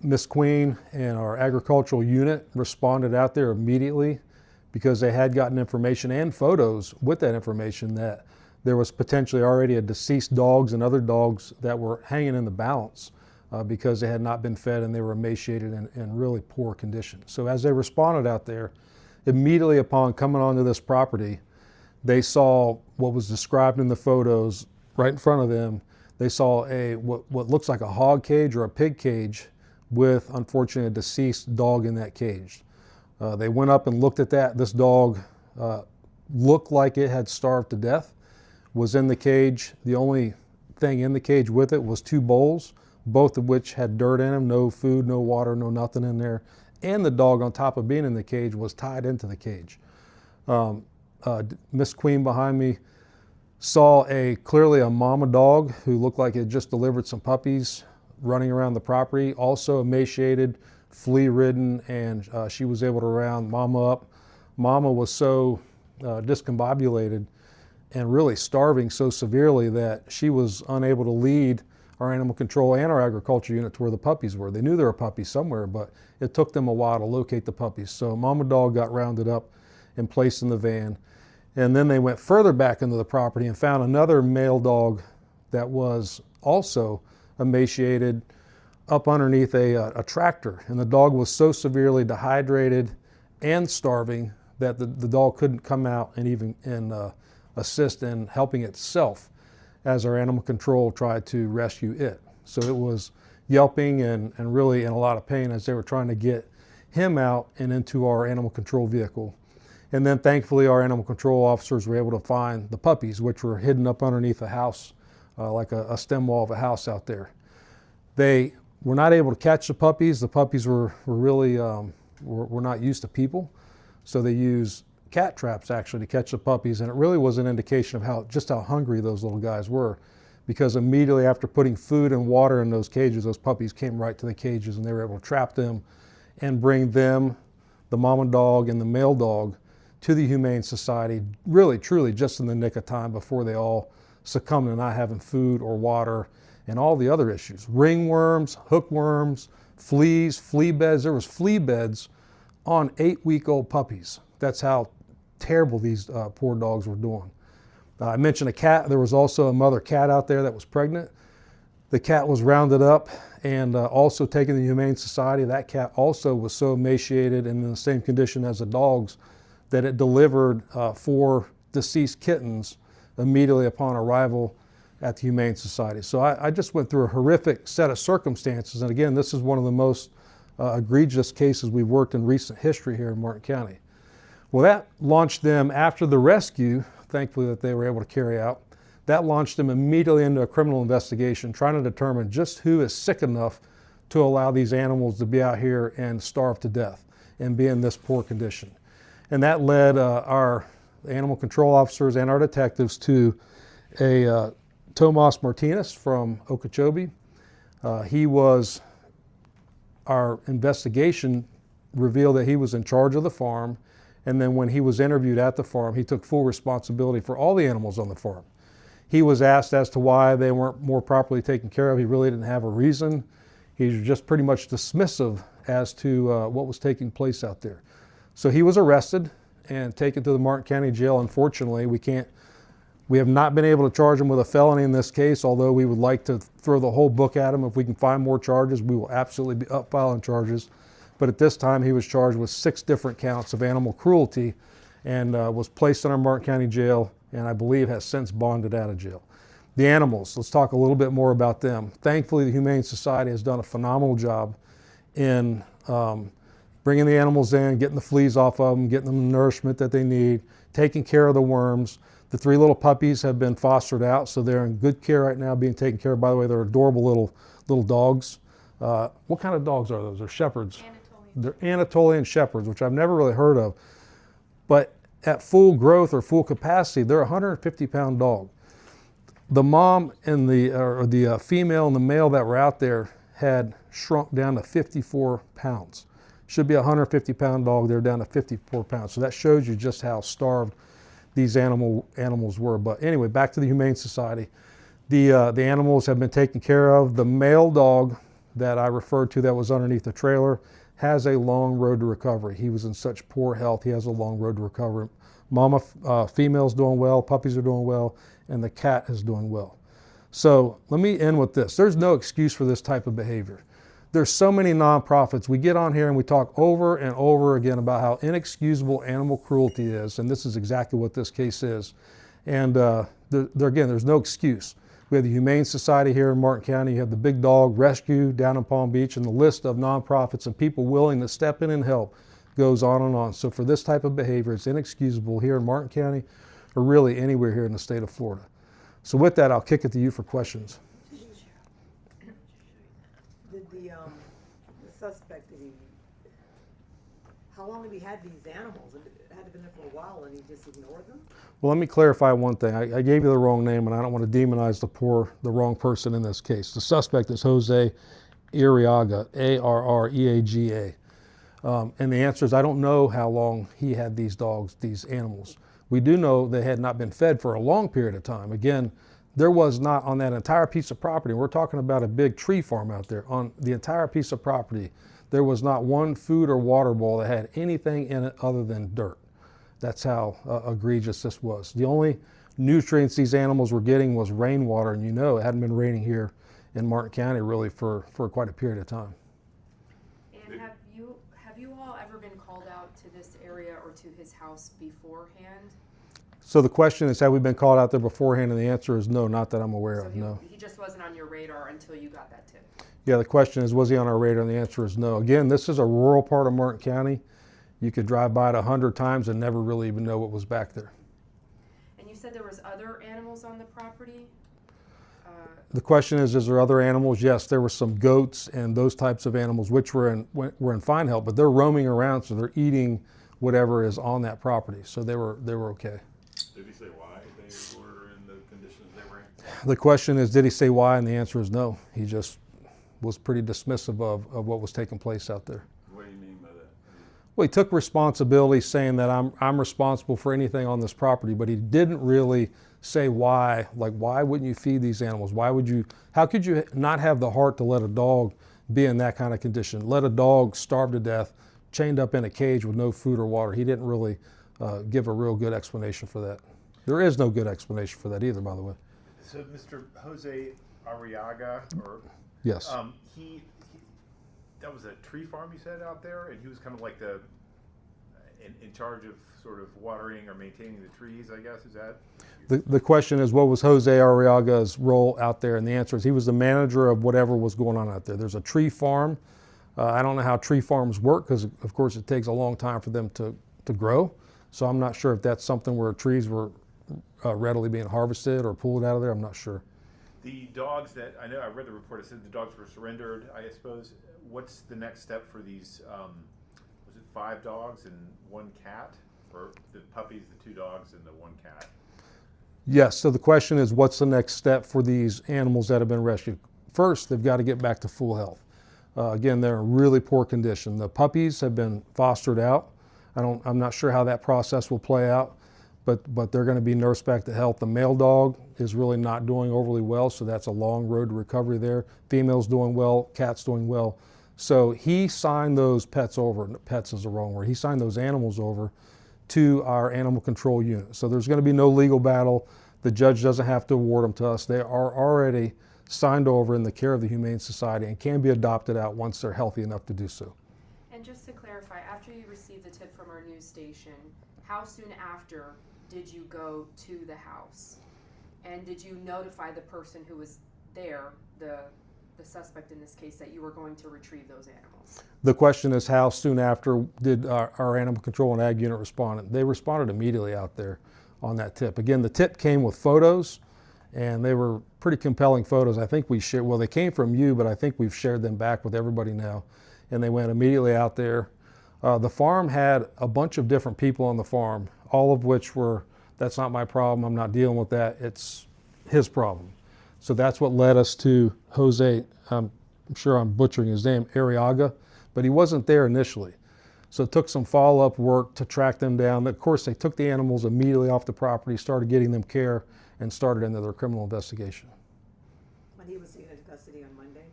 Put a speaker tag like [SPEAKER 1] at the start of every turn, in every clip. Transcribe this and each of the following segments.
[SPEAKER 1] Miss Queen and our agricultural unit responded out there immediately because they had gotten information and photos with that information that there was potentially already a deceased dogs and other dogs that were hanging in the balance because they had not been fed and they were emaciated and in really poor condition. So as they responded out there, immediately upon coming onto this property, they saw what was described in the photos right in front of them. They saw what looks like a hog cage or a pig cage with, unfortunately, a deceased dog in that cage. They went up and looked at that. This dog looked like it had starved to death, was in the cage. The only thing in the cage with it was 2 bowls, both of which had dirt in them, no food, no water, no nothing in there. And the dog, on top of being in the cage, was tied into the cage. Miss Queen behind me saw clearly a mama dog who looked like it had just delivered some puppies running around the property, also emaciated, flea-ridden, and she was able to round Mama up. Mama was so discombobulated and really starving so severely that she was unable to lead our animal control and our agriculture unit to where the puppies were. They knew there were puppies somewhere, but it took them a while to locate the puppies. So Mama dog got rounded up and placed in the van. And then they went further back into the property and found another male dog that was also emaciated up underneath a tractor. And the dog was so severely dehydrated and starving that the dog couldn't come out and even assist in helping itself as our animal control tried to rescue it. So it was yelping and really in a lot of pain as they were trying to get him out and into our animal control vehicle. And then thankfully our animal control officers were able to find the puppies, which were hidden up underneath a house, like a stem wall of a house out there. They were not able to catch the puppies. The puppies were really were not used to people. So they used cat traps actually to catch the puppies, and it really was an indication of just how hungry those little guys were, because immediately after putting food and water in those cages, those puppies came right to the cages and they were able to trap them and bring them, the mama dog and the male dog, to the Humane Society, really truly just in the nick of time before they all succumbed to not having food or water and all the other issues. Ringworms, hookworms, fleas, flea beds. There was flea beds on 8-week-old puppies. That's how terrible these poor dogs were doing. I mentioned a cat. There was also a mother cat out there that was pregnant. The cat was rounded up and also taken to the Humane Society. That cat also was so emaciated and in the same condition as the dogs that it delivered 4 deceased kittens immediately upon arrival at the Humane Society. So I just went through a horrific set of circumstances. And again, this is one of the most egregious cases we've worked in recent history here in Martin County. Well, that launched them after the rescue, thankfully that they were able to carry out, that launched them immediately into a criminal investigation trying to determine just who is sick enough to allow these animals to be out here and starve to death and be in this poor condition. And that led our animal control officers and our detectives to a Tomas Martinez from Okeechobee. Our investigation revealed that he was in charge of the farm, and then when he was interviewed at the farm, he took full responsibility for all the animals on the farm. He was asked as to why they weren't more properly taken care of. He really didn't have a reason. He was just pretty much dismissive as to what was taking place out there. So he was arrested and taken to the Martin County Jail. Unfortunately, we have not been able to charge him with a felony in this case, although we would like to throw the whole book at him. If we can find more charges, we will absolutely be up filing charges. But at this time, he was charged with 6 different counts of animal cruelty and was placed in our Martin County Jail, and I believe has since bonded out of jail. The animals, let's talk a little bit more about them. Thankfully, the Humane Society has done a phenomenal job in bringing the animals in, getting the fleas off of them, getting them the nourishment that they need, taking care of the worms. The 3 little puppies have been fostered out, so they're in good care right now, being taken care of. By the way, they're adorable little dogs. What kind of dogs are those? They're shepherds. They're Anatolian shepherds, which I've never really heard of. But at full growth or full capacity, they're a 150-pound dog. The mom and the female and the male that were out there had shrunk down to 54 pounds. Should be a 150-pound dog. They're down to 54 pounds. So that shows you just how starved these animals were. But anyway, back to the Humane Society. The animals have been taken care of. The male dog that I referred to that was underneath the trailer has a long road to recovery. He was in such poor health, he has a long road to recovery. Mama, female's doing well, puppies are doing well, and the cat is doing well. So let me end with this. There's no excuse for this type of behavior. There's so many nonprofits. We get on here and we talk over and over again about how inexcusable animal cruelty is, and this is exactly what this case is. And again, there's no excuse. We have the Humane Society here in Martin County. You have the Big Dog Rescue down in Palm Beach, and the list of nonprofits and people willing to step in and help goes on and on. So for this type of behavior, it's inexcusable here in Martin County or really anywhere here in the state of Florida. So with that, I'll kick it to you for questions.
[SPEAKER 2] Did the suspect, how long have he had these animals? It had to been there for a while and he just ignored them?
[SPEAKER 1] Well, let me clarify one thing. I gave you the wrong name, and I don't want to demonize the wrong person in this case. The suspect is Jose Arreaga, Arreaga. And the answer is I don't know how long he had these dogs, these animals. We do know they had not been fed for a long period of time. Again, there was not on that entire piece of property, we're talking about a big tree farm out there, on the entire piece of property, there was not one food or water bowl that had anything in it other than dirt. That's how egregious this was. The only nutrients these animals were getting was rainwater, and you know it hadn't been raining here in Martin County really for quite a period of time.
[SPEAKER 3] And have you all ever been called out to this area or to his house beforehand?
[SPEAKER 1] So the question is, have we been called out there beforehand? And the answer is no, not that I'm aware of, no.
[SPEAKER 3] He just wasn't on your radar until you got that tip?
[SPEAKER 1] Yeah, the question is, was he on our radar? And the answer is no. Again, this is a rural part of Martin County. You could drive by it 100 times and never really even know what was back there.
[SPEAKER 3] And you said there was other animals on the property?
[SPEAKER 1] The question is there other animals? Yes, there were some goats and those types of animals, which were in fine health, but they're roaming around, so they're eating whatever is on that property. So they were okay.
[SPEAKER 4] Did he say why they were in the conditions they were in?
[SPEAKER 1] The question is, did he say why? And the answer is no. He just was pretty dismissive of what was taking place out there.
[SPEAKER 4] What do you mean by that?
[SPEAKER 1] Well, he took responsibility, saying that I'm responsible for anything on this property, but he didn't really say why. Like, why wouldn't you feed these animals? How could you not have the heart to let a dog be in that kind of condition? Let a dog starve to death, chained up in a cage with no food or water. He didn't really give a real good explanation for that. There is no good explanation for that either, by the way.
[SPEAKER 5] So Mr. Jose Arreaga, or
[SPEAKER 1] Yes.
[SPEAKER 5] he that was a tree farm you said out there, and he was kind of like the in charge of sort of watering or maintaining the trees, I guess, is that?
[SPEAKER 1] The question is, what was Jose Arreaga's role out there? And the answer is he was the manager of whatever was going on out there. There's a tree farm. I don't know how tree farms work because, of course, it takes a long time for them to grow. So I'm not sure if that's something where trees were readily being harvested or pulled out of there. I'm not sure.
[SPEAKER 5] The dogs that, I know I read the report, it said the dogs were surrendered, I suppose. What's the next step for these, was it 5 dogs and 1 cat? Or the puppies, the 2 dogs and the 1 cat?
[SPEAKER 1] Yes, so the question is, what's the next step for these animals that have been rescued? First, they've got to get back to full health. Again, they're in really poor condition. The puppies have been fostered out. I'm not sure how that process will play out, but they're going to be nursed back to health. The male dog is really not doing overly well, so that's a long road to recovery there. Female's doing well, cat's doing well. So he signed those pets over, pets is the wrong word, he signed those animals over to our animal control unit. So there's going to be no legal battle. The judge doesn't have to award them to us. They are already signed over in the care of the Humane Society and can be adopted out once they're healthy enough to do so.
[SPEAKER 3] And just to clarify, after you received the tip from our news station, how soon after did you go to the house? And did you notify the person who was there, the suspect in this case, that you were going to retrieve those animals?
[SPEAKER 1] The question is, how soon after did our animal control and ag unit respond? They responded immediately out there on that tip. Again, the tip came with photos, and they were pretty compelling photos. I think we shared, well, they came from you, but I think we've shared them back with everybody now. And they went immediately out there. The farm had a bunch of different people on the farm, all of which were, that's not my problem, I'm not dealing with that, it's his problem. So that's what led us to Jose, I'm sure I'm butchering his name, Arreaga, but he wasn't there initially. So it took some follow-up work to track them down. Of course, they took the animals immediately off the property, started getting them care, and started into their criminal investigation.
[SPEAKER 2] When he was taken into custody on Monday?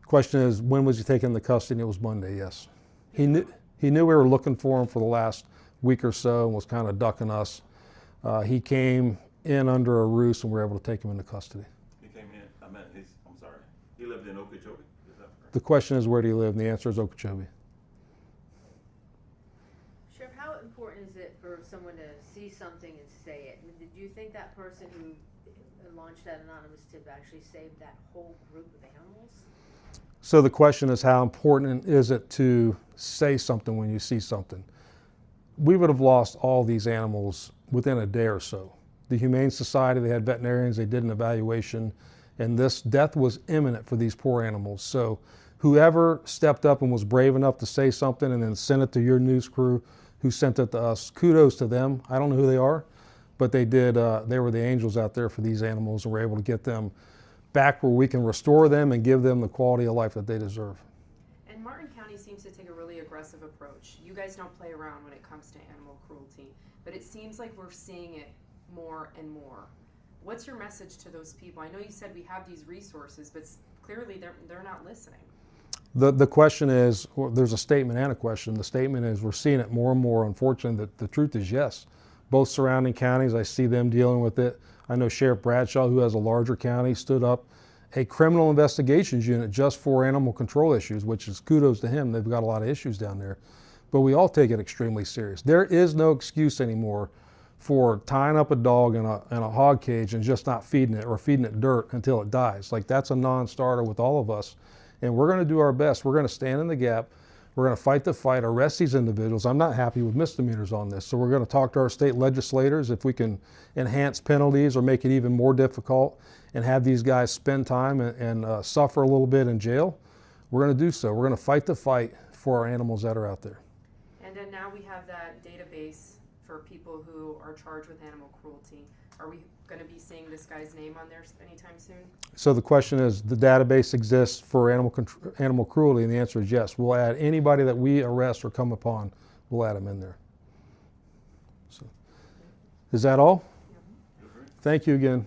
[SPEAKER 1] The Question is, when was he taken into custody? It was Monday, yes. He knew we were looking for him for the last week or so and was kind of ducking us. He came in under a ruse and we were able to take him into custody.
[SPEAKER 4] He came in, I'm sorry, he lived in Okeechobee? Is that correct?
[SPEAKER 1] The question is, where do you live? And the answer is Okeechobee.
[SPEAKER 6] Sheriff, how important is it for someone to see something and say it? I mean, did you think that person who launched that anonymous tip actually saved that whole group of animals?
[SPEAKER 1] So the question is, how important is it to say something when you see something? We would have lost all these animals within a day or so. The Humane Society, they had veterinarians, they did an evaluation, and this death was imminent for these poor animals. So whoever stepped up and was brave enough to say something and then send it to your news crew who sent it to us, kudos to them. I don't know who they are, but they did. They were the angels out there for these animals, and we're able to get them back where we can restore them and give them the quality of life that they deserve.
[SPEAKER 3] And Martin County seems to take a really aggressive approach. You guys don't play around when it comes to animal cruelty, but it seems like we're seeing it more and more. What's your message to those people? I know you said we have these resources, but clearly they're not listening.
[SPEAKER 1] The question is, well, there's a statement and a question. The statement is, we're seeing it more and more. Unfortunately, the truth is yes. Both surrounding counties, I see them dealing with it. I know Sheriff Bradshaw, who has a larger county, stood up a criminal investigations unit just for animal control issues, which is kudos to him. They've got a lot of issues down there. But we all take it extremely serious. There is no excuse anymore for tying up a dog in a hog cage and just not feeding it or feeding it dirt until it dies. Like, that's a non-starter with all of us. And we're going to do our best. We're going to stand in the gap. We're going to fight the fight, arrest these individuals. I'm not happy with misdemeanors on this. So we're going to talk to our state legislators if we can enhance penalties or make it even more difficult and have these guys spend time and suffer a little bit in jail. We're going to do so. We're going to fight the fight for our animals that are out there.
[SPEAKER 3] And then now we have that database for people who are charged with animal cruelty. Are we going to be seeing this guy's name on there anytime soon?
[SPEAKER 1] So the question is, the database exists for animal cruelty, and the answer is yes. We'll add anybody that we arrest or come upon, we'll add them in there. So, is that all?
[SPEAKER 4] You're great.
[SPEAKER 1] Thank you again.